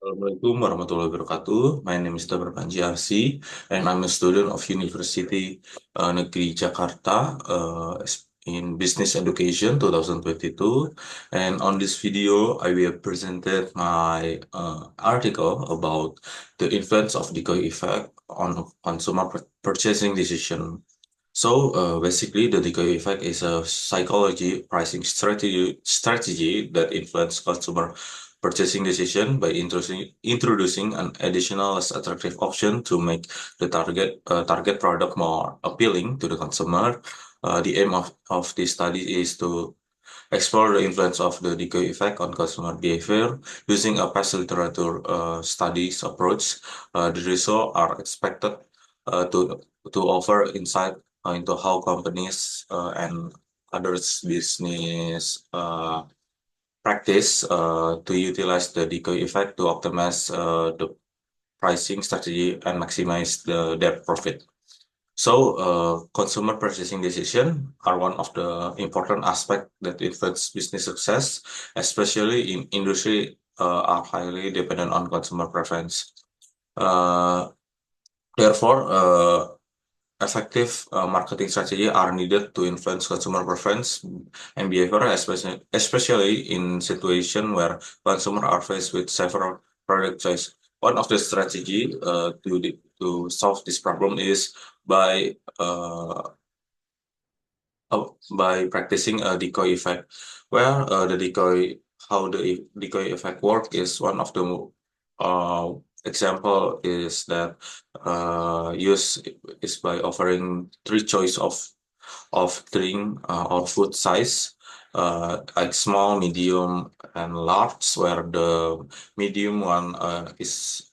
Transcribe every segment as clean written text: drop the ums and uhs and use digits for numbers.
Assalamualaikum warahmatullahi wabarakatuh. My name is Tabar Panji Arsi, and I'm a student of University Negeri Jakarta in Business Education 2022. And on this video, I will presented my article about the influence of decoy effect on consumer purchasing decision. So basically, the decoy effect is a psychology pricing strategy that influence consumer purchasing decision by introducing an additional less attractive option to make the target product more appealing to the consumer. The aim of this study is to explore the influence of the decoy effect on consumer behavior using a past literature studies approach. The results are expected to offer insight into how companies and others business practice to utilize the decoy effect to optimize the pricing strategy and maximize their profit. So, consumer purchasing decision are one of the important aspects that influence business success, especially in industry are highly dependent on consumer preference. Uh, Therefore, effective marketing strategy are needed to influence consumer preference and behavior, especially in situation where consumers are faced with several product choice. One of the strategy to solve this problem is by uh, practicing a decoy effect, where how the decoy effect work is one of the uh, example is that use is by offering three choice of drink or food size, like small, medium, and large, where the medium one is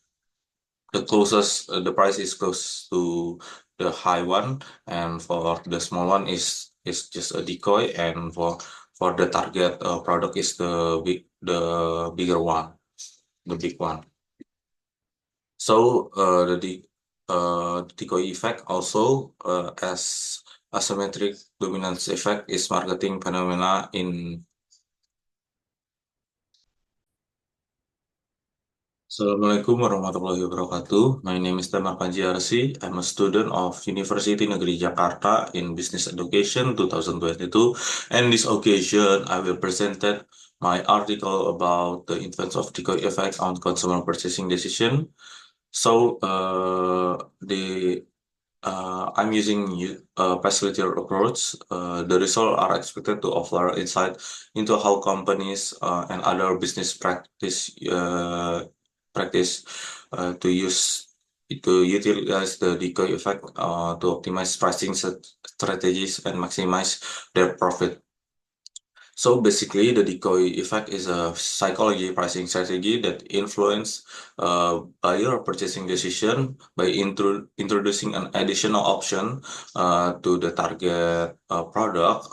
the closest, the price is close to the high one, and for the small one is just a decoy, and for the target product is the bigger one, the big one. So the decoy effect also as asymmetric dominance effect is marketing phenomena in. Assalamualaikum warahmatullahi wabarakatuh. My name is Tamar Panjiarsi. I'm a student of University Negeri Jakarta in Business Education 2022. And this occasion, I will present my article about the influence of decoy effect on consumer purchasing decision. So, I'm using a facilitator approach. The results are expected to offer insight into how companies and other business practice to utilize the decoy effect to optimize pricing strategies and maximize their profit. So basically, the decoy effect is a psychology pricing strategy that influence buyer purchasing decision by introducing an additional option to the target product.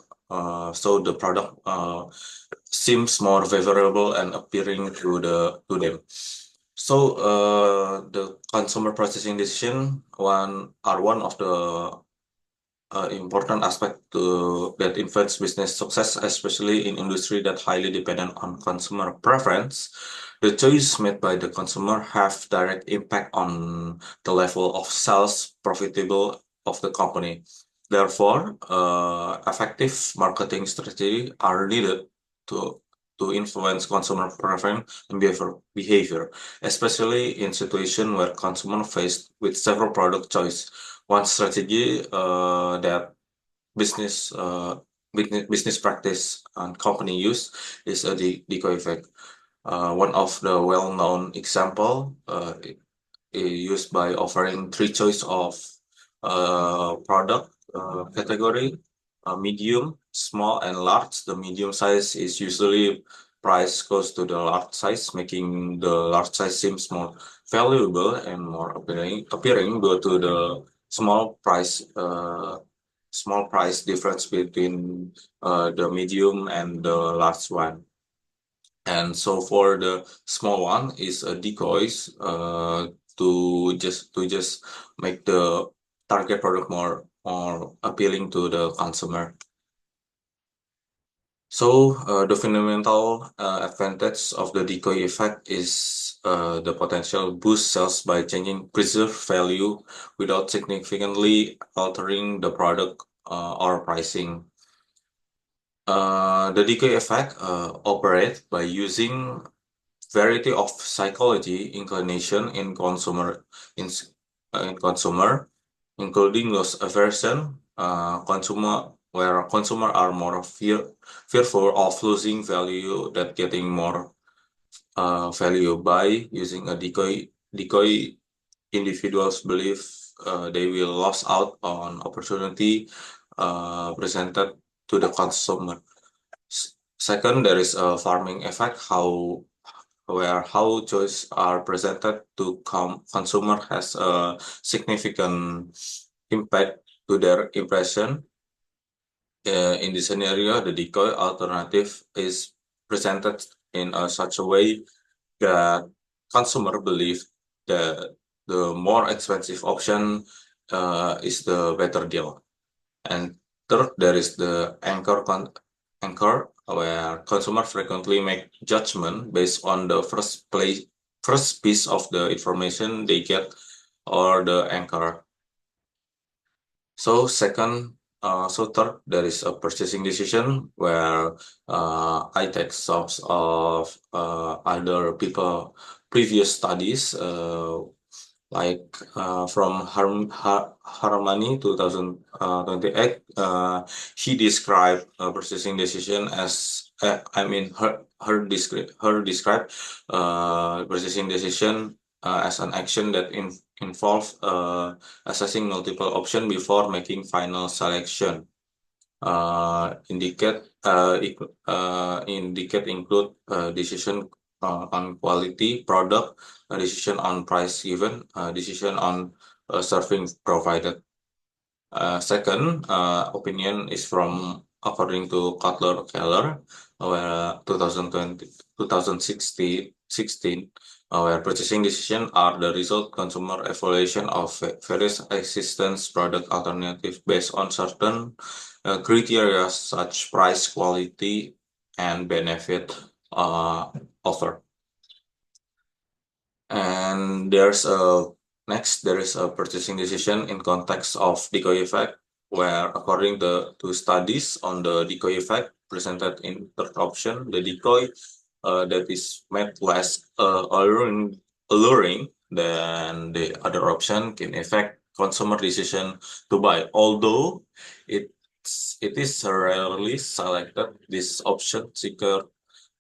So the product seems more favorable and appealing to them. So the consumer purchasing decision one of the important aspect that influence business success, especially in industry that highly dependent on consumer preference. The choice made by the consumer have direct impact on the level of sales profitable of the company. Therefore, effective marketing strategy are needed to influence consumer preference and behavior, especially in situation where consumer faced with several product choice. One strategy that business business practice and company use is a decoy effect. One of the well-known example used by offering three choice of product category: medium, small, and large. The medium size is usually priced close to the large size, making the large size seems more valuable and more appearing due to the small price difference between the medium and the large one. And so for the small one is a decoys to just make the target product more appealing to the consumer. So the fundamental advantage of the decoy effect is the potential boost sales by changing preserve value without significantly altering the product or pricing. The decoy effect operates by using variety of psychology inclination in, in consumer, including loss aversion, where consumer are more fearful of losing value than getting more value by using a decoy. Individuals believe they will lose out on opportunity presented to the consumer. Second, there is a farming effect, where how choices are presented to consumer has a significant impact to their impression. In this scenario, the decoy alternative is presented in such a way that consumer believe that the more expensive option is the better deal. And third, there is the anchor, where consumers frequently make judgment based on the first piece of the information they get, or the anchor. So third, there is a purchasing decision, where I take source of other people previous studies, like from Harmony 2028. She described purchasing decision as her described purchasing decision as an action that involves assessing multiple options before making final selection. Indicate include decision on quality product, a decision on price given, a decision on serving provided. Second opinion is from according to Kotler-Keller, where 2016, where purchasing decisions are the result consumer evaluation of various existence product alternative based on certain criteria such price, quality, and benefit offer. And next, there is a purchasing decision in context of decoy effect, where according to studies on the decoy effect presented in third option, the decoy that is made less alluring than the other option can affect consumer decision to buy. Although it is rarely selected, this option seeker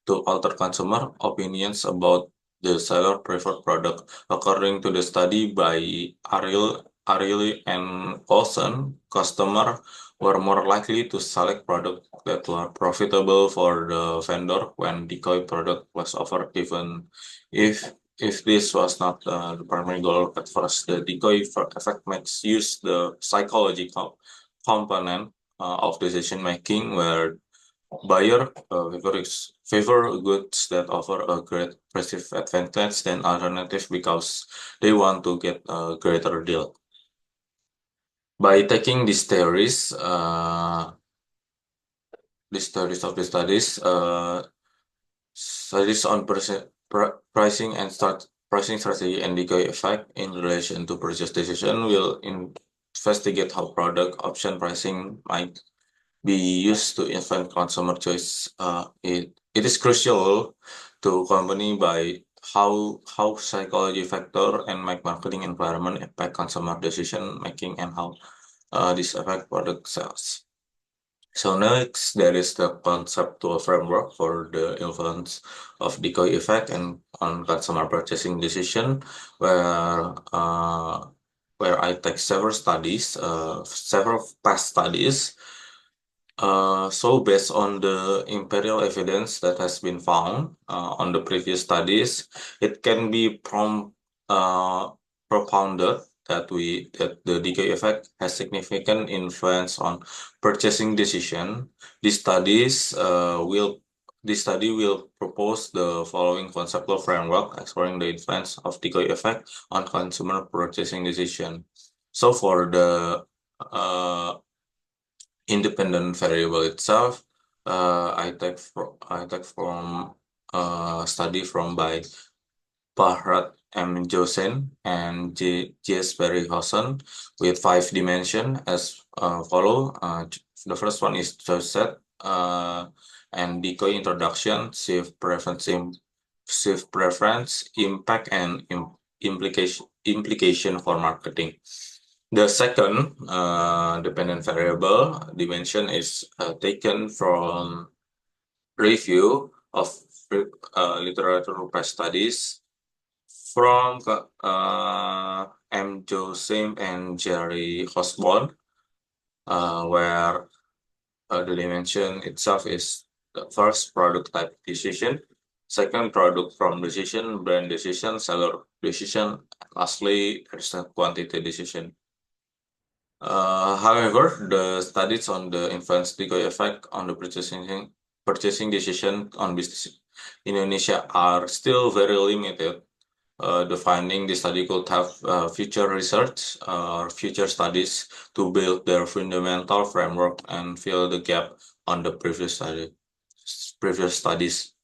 to alter consumer opinions about the seller preferred product. According to the study by Ariely and Olsen, customers were more likely to select products that were profitable for the vendor when decoy product was offered, even if this was not the primary goal at first. The decoy effect makes use the psychological component of decision making, where buyer favor goods that offer a great perceived advantage than alternative because they want to get a greater deal. By taking these theories of the studies on pricing strategy and decoy effect in relation to purchase decision will investigate how product option pricing might be used to influence consumer choice. It is crucial to company by how psychology factor and marketing environment impact consumer decision making, and how this affect product sales. So next, there is the conceptual framework for the influence of decoy effect and on consumer purchasing decision, where I take several past studies. So based on the empirical evidence that has been found on the previous studies, it can be propounded that the decay effect has significant influence on purchasing decision. This study will propose the following conceptual framework exploring the influence of decay effect on consumer purchasing decision. So for the independent variable itself, I take from study from by Bharat M. Josen and J.S. Berryhausen with 5 dimensions as follow. The first one is Joseph and decoy introduction, shift preference, impact, and implication for marketing. The second dependent variable dimension is taken from review of literature press studies from M. Josem and Jerry Osborne, where the dimension itself is the first product type decision, second product from decision, brand decision, seller decision, lastly there's a quantity decision. However, the studies on the influence decoy effect on the purchasing decision on business in Indonesia are still very limited. The finding the study could have future research or future studies to build their fundamental framework and fill the gap on the previous studies.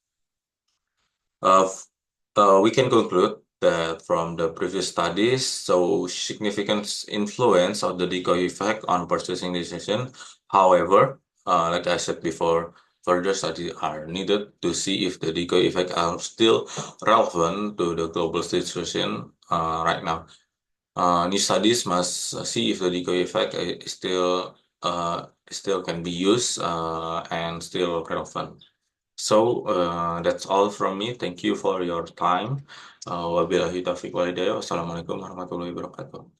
We can conclude that from the previous studies, so significant influence of the decoy effect on purchasing decision. However, like I said before, further studies are needed to see if the decoy effect are still relevant to the global situation right now. New studies must see if the decoy effect is still can be used and still relevant. So that's all from me. Thank you for your time. Wabillahi taufiq walhidayah. Wassalamualaikum warahmatullahi wabarakatuh.